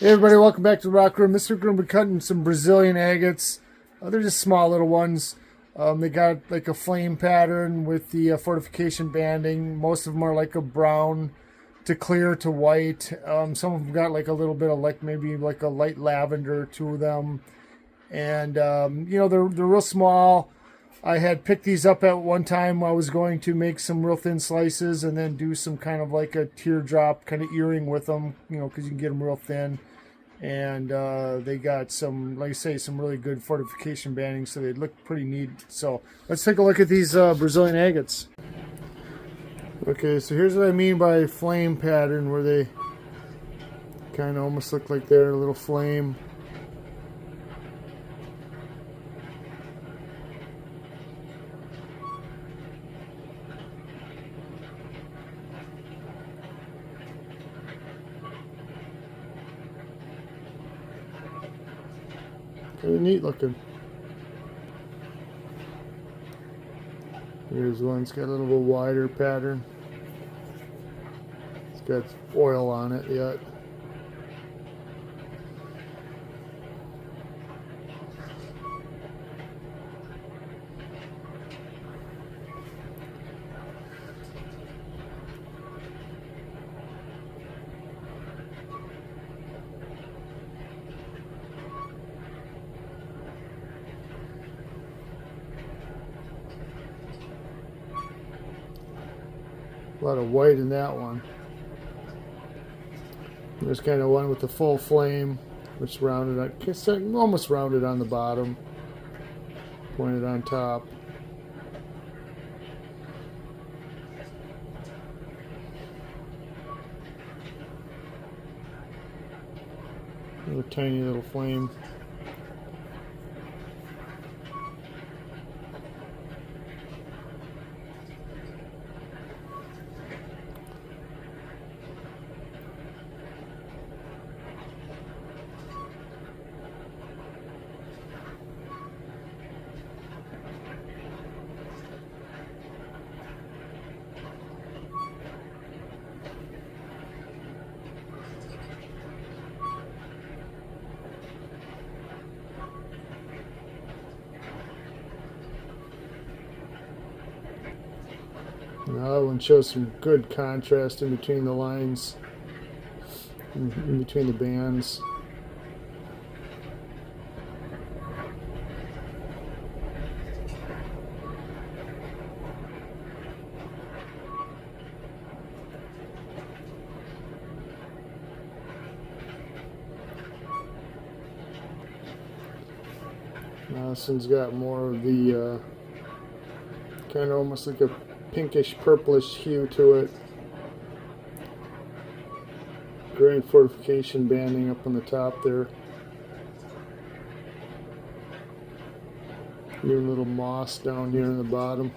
Hey everybody, welcome back to the Rock Room. This week we're going to be cutting some Brazilian agates. They're just small little ones. They got like a flame pattern with the fortification banding. Most of them are like a brown to clear to white. Some of them got like a little bit of like maybe like a light lavender to them. And they're real small. I had picked these up at one time. I was going to make some real thin slices and then do some kind of like a teardrop kind of earring with them, because you can get them real thin. And they got some, like I say, some really good fortification banding, so they look pretty neat. So let's take a look at these Brazilian agates. Okay, so here's what I mean by flame pattern, where they kind of almost look like they're a little flame. Kind of neat looking. Here's one that's got a little bit wider pattern. It's got oil on it yet. A lot of white in that one. There's kind of one with the full flame, which rounded, almost rounded on the bottom, pointed on top. A tiny little flame. Now that one shows some good contrast in between the lines, in between the bands. Now this one's got more of the kind of almost like a pinkish purplish hue to it. Great fortification banding up on the top there. Even a little moss down here in the bottom.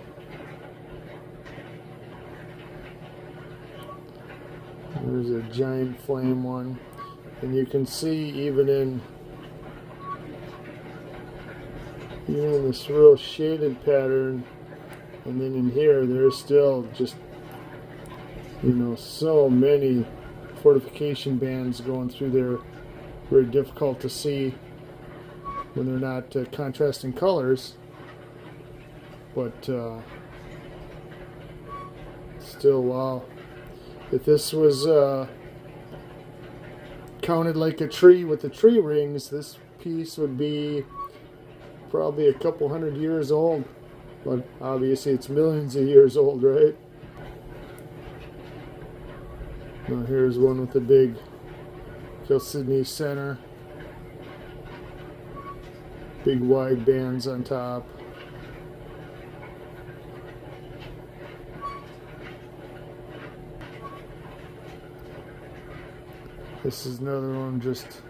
There's a giant flame one, and you can see even in this real shaded pattern. And then in here, there's still just, so many fortification bands going through there. Very difficult to see when they're not contrasting colors. But still, wow. If this was counted like a tree with the tree rings, this piece would be probably a couple hundred years old. But obviously it's millions of years old, right? Now here's one with the big Sydney center. Big wide bands on top. This is another one, just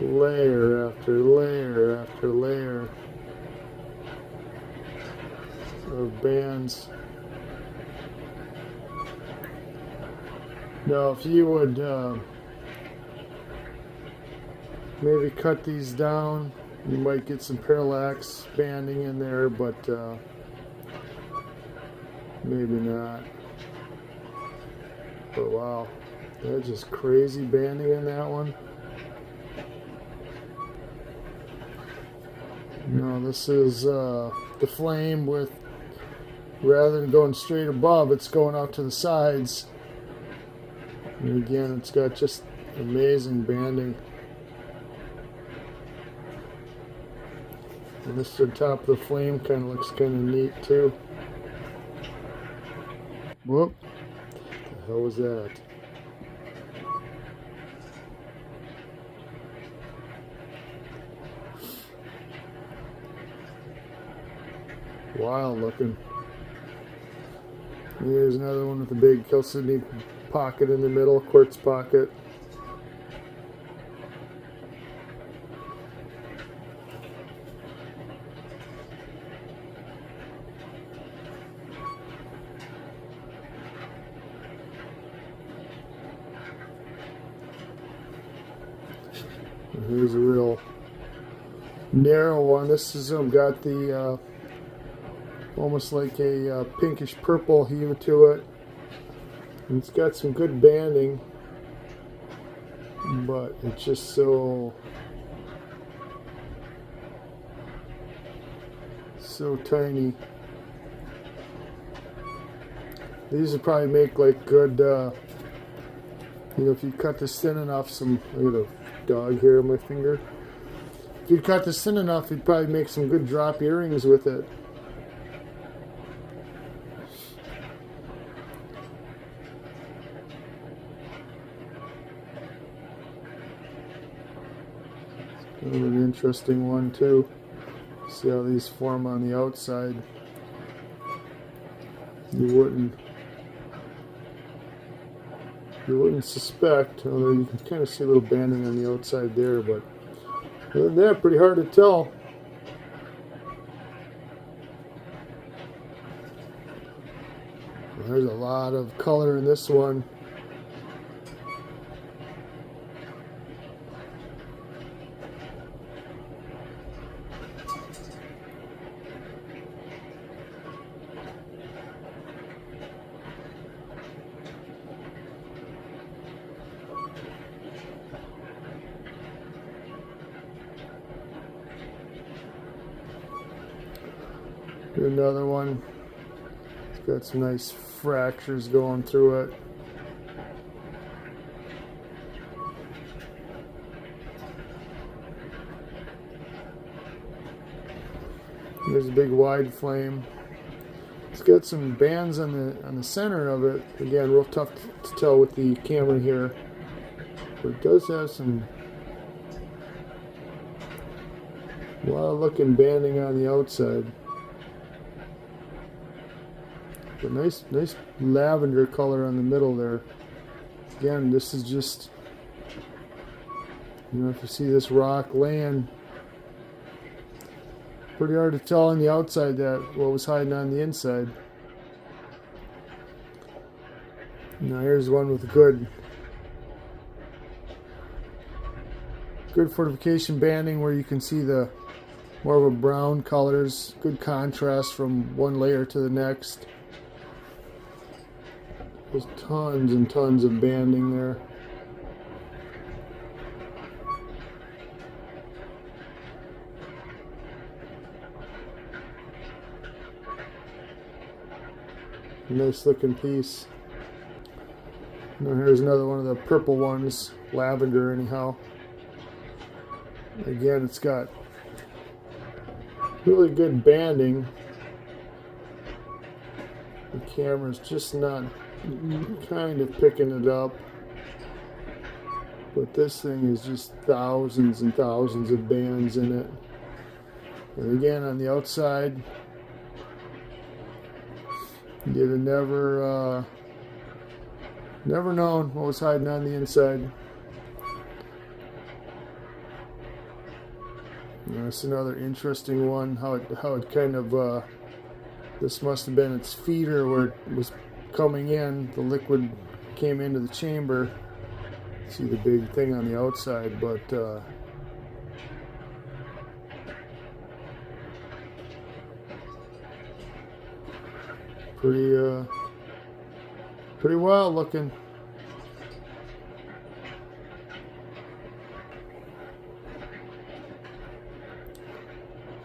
layer after layer after layer of bands. Now if you would maybe cut these down, you might get some parallax banding in there, but maybe not. But wow, That's just crazy banding in that one. No, this is the flame with, rather than going straight above, it's going out to the sides. And again, it's got just amazing banding. And this the top of the flame kind of looks kind of neat too. Whoop! What the hell was that? Wild looking. Here's another one with a big chalcedony pocket in the middle, quartz pocket. And here's a real narrow one. This is got the almost like a pinkish purple hue to it. And it's got some good banding, but it's just so tiny. These would probably make like good, you know, if you cut this thin enough, look at a dog hair on my finger. If you cut this thin enough, you'd probably make some good drop earrings with it. An interesting one too. See how these form on the outside. You wouldn't suspect, although you can kind of see a little banding on the outside there, but other than that, pretty hard to tell. There's a lot of color in this one. Another one. It's got some nice fractures going through it. There's a big wide flame. It's got some bands on the center of it. Again, real tough to tell with the camera here, but it does have some wild looking banding on the outside. But nice lavender color on the middle there. Again, this is just, you know, if you see this rock laying, pretty hard to tell on the outside that what was hiding on the inside. Now here's one with good fortification banding where you can see the more of a brown colors, good contrast from one layer to the next. There's tons and tons of banding there. Nice looking piece. Now here's another one of the purple ones, lavender anyhow. Again, it's got really good banding. The camera's just not kind of picking it up, but this thing is just thousands and thousands of bands in it. And again, on the outside, you'd have never known what was hiding on the inside. That's another interesting one. How it kind of this must have been its feeder where it was coming in. The liquid came into the chamber. See the big thing on the outside, but pretty wild looking.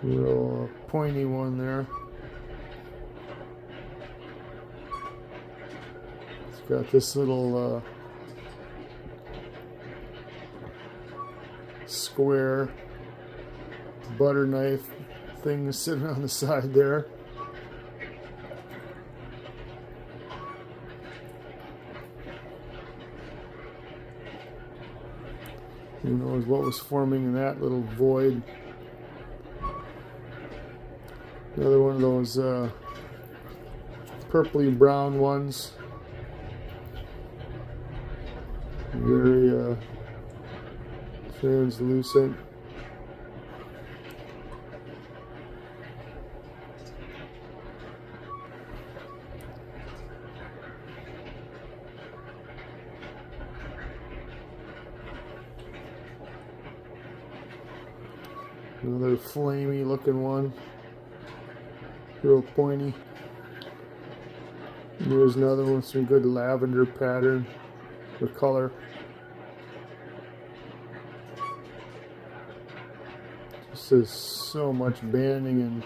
Real pointy one there. It's got this little square butter knife thing sitting on the side there. Who knows what was forming in that little void. Another one of those purpley brown ones. Very translucent. Another flamey looking one. Real pointy. And here's another one with some good lavender pattern or color. Just there's so much banding, and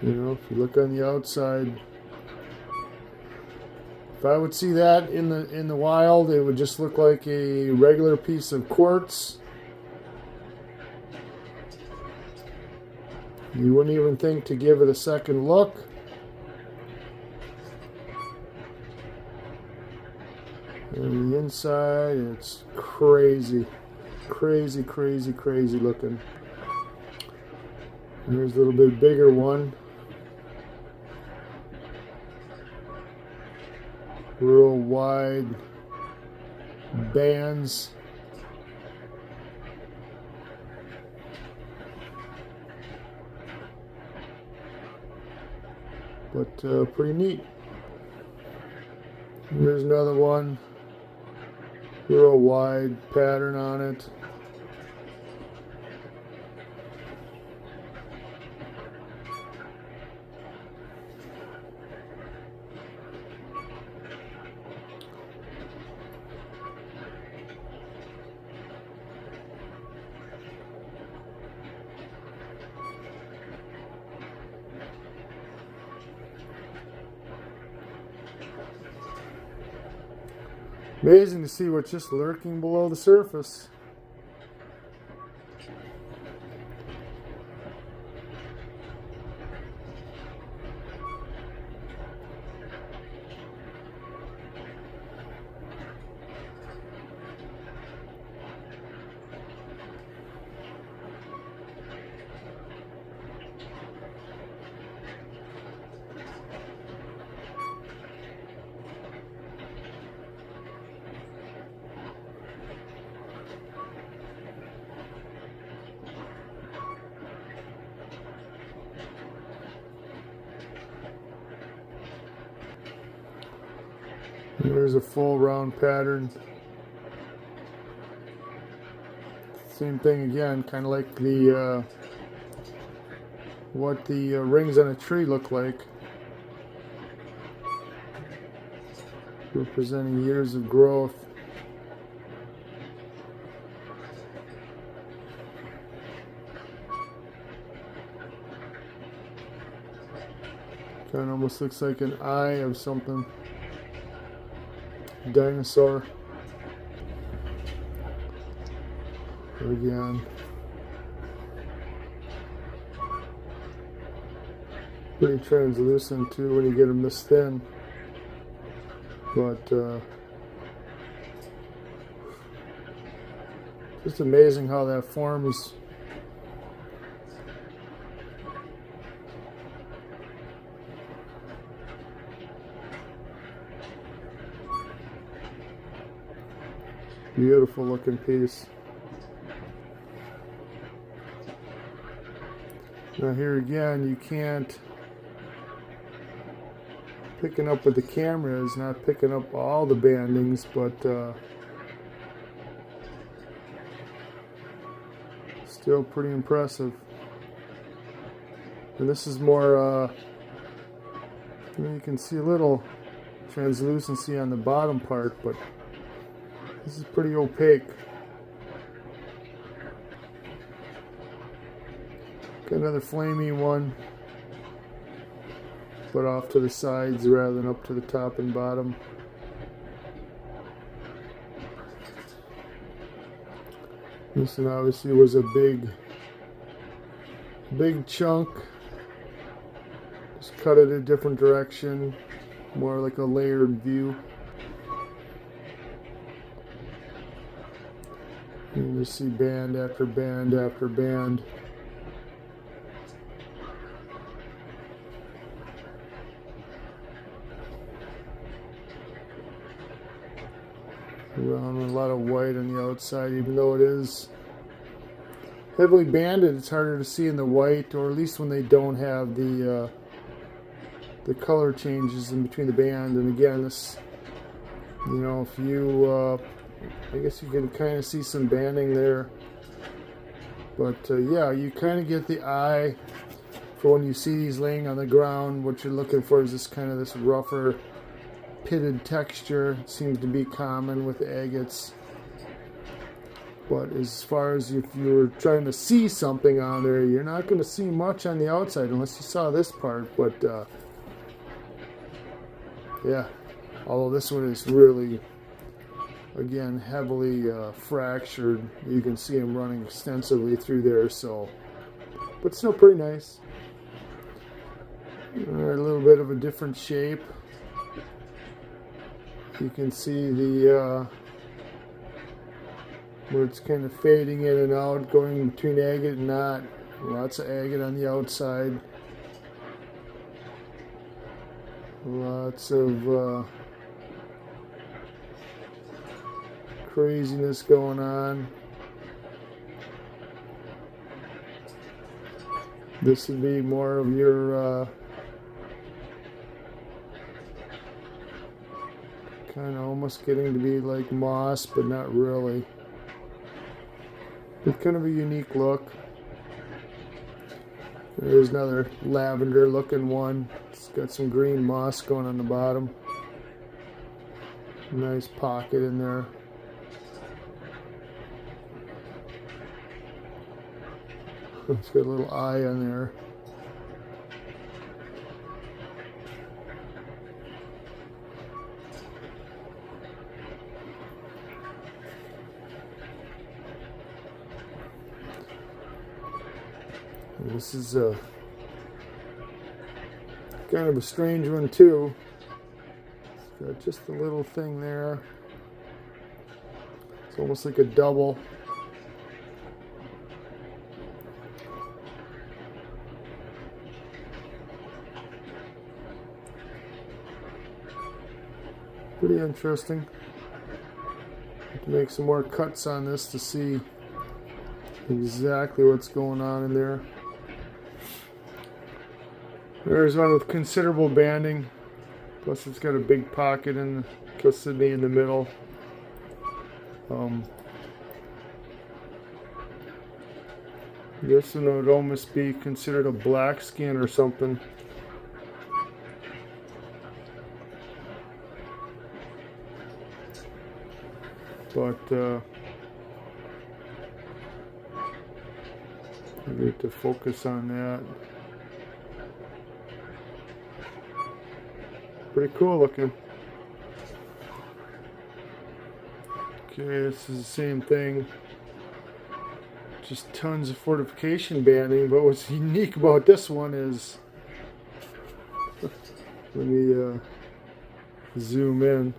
you know, if you look on the outside, if I would see that in the wild, it would just look like a regular piece of quartz. You wouldn't even think to give it a second look. And the inside, it's crazy. Crazy, crazy, crazy looking. And here's a little bit bigger one. Real wide bands. But pretty neat. Here's another one. Real wide pattern on it. Amazing to see what's just lurking below the surface. There's a full round pattern. Same thing again, kind of like the what the rings on a tree look like, representing years of growth. Kind of almost looks like an eye of something. Dinosaur. Again, pretty translucent too when you get them this thin, but just amazing how that forms. Beautiful looking piece. Now here again, you can't, picking up with the camera is not picking up all the bandings, but still pretty impressive. And this is more, you can see a little translucency on the bottom part, but this is pretty opaque. Got another flamey one, but off to the sides rather than up to the top and bottom. This one obviously was a big chunk. Just cut it a different direction, more like a layered view. You just see band after band after band. Around a lot of white on the outside, even though it is heavily banded, it's harder to see in the white, or at least when they don't have the color changes in between the band. And again, this, you know, if you I guess you can kind of see some banding there, but yeah, you kind of get the eye for when you see these laying on the ground. What you're looking for is this kind of this rougher pitted texture. It seems to be common with agates, but as far as if you were trying to see something on there, you're not going to see much on the outside unless you saw this part. But yeah, although this one is really, again, heavily fractured, you can see them running extensively through there, so, but still pretty nice. All right, a little bit of a different shape. You can see the where it's kind of fading in and out, going between agate and not. Lots of agate on the outside. Lots of craziness going on. This would be more of your kind of almost getting to be like moss, but not really. It's kind of a unique look. There's another lavender looking one. It's got some green moss going on the bottom. Nice pocket in there. It's got a little eye on there. And this is a kind of a strange one too. It's got just a little thing there. It's almost like a double. Pretty interesting. Have to make some more cuts on this to see exactly what's going on in there. There's one with considerable banding, plus it's got a big pocket in Cassidy in the middle. This one would almost be considered a black skin or something. But I need to focus on that. Pretty cool looking. Okay, this is the same thing. Just tons of fortification banding, but what's unique about this one is, let me zoom in.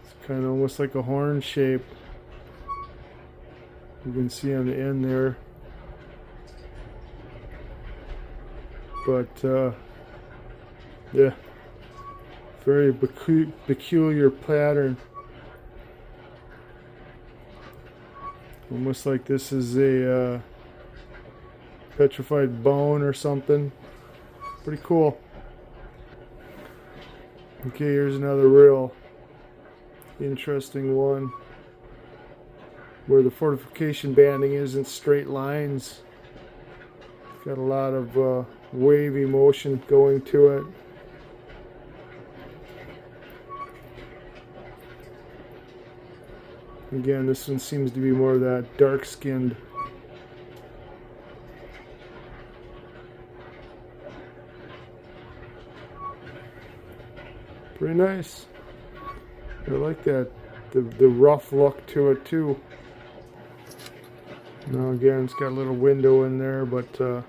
It's kind of almost like a horn shape. You can see on the end there. But yeah, very peculiar pattern. Almost like this is a petrified bone or something. Pretty cool. Okay, here's another real interesting one where the fortification banding isn't straight lines. It's got a lot of wavy motion going to it. Again, this one seems to be more of that dark-skinned Pretty nice. I like that, the rough look to it too. Now again, it's got a little window in there, but you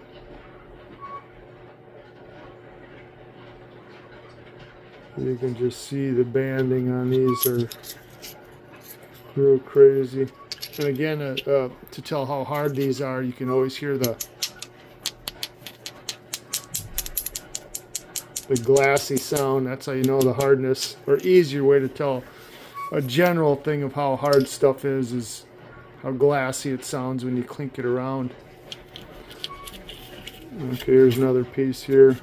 can just see the banding on these are real crazy. And again, to tell how hard these are, you can always hear the glassy sound. That's how you know the hardness, or easier way to tell a general thing of how hard stuff is how glassy it sounds when you clink it around. Okay, here's another piece here.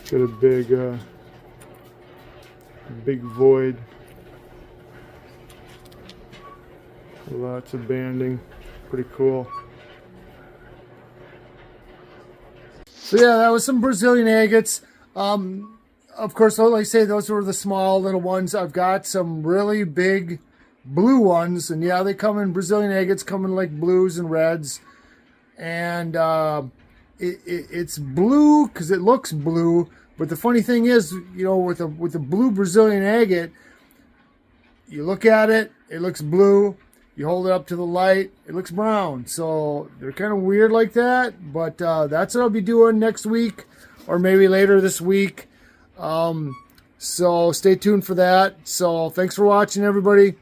It's got a big void. Lots of banding. Pretty cool. So yeah, that was some Brazilian agates. Of course, like I say, those were the small little ones. I've got some really big blue ones, and yeah, they come in Brazilian agates, come in like blues and reds, and it's blue because it looks blue. But the funny thing is, you know, with the blue Brazilian agate, you look at it, it looks blue. You hold it up to the light, it looks brown. So they're kind of weird like that, but that's what I'll be doing next week, or maybe later this week. So stay tuned for that. So thanks for watching, everybody.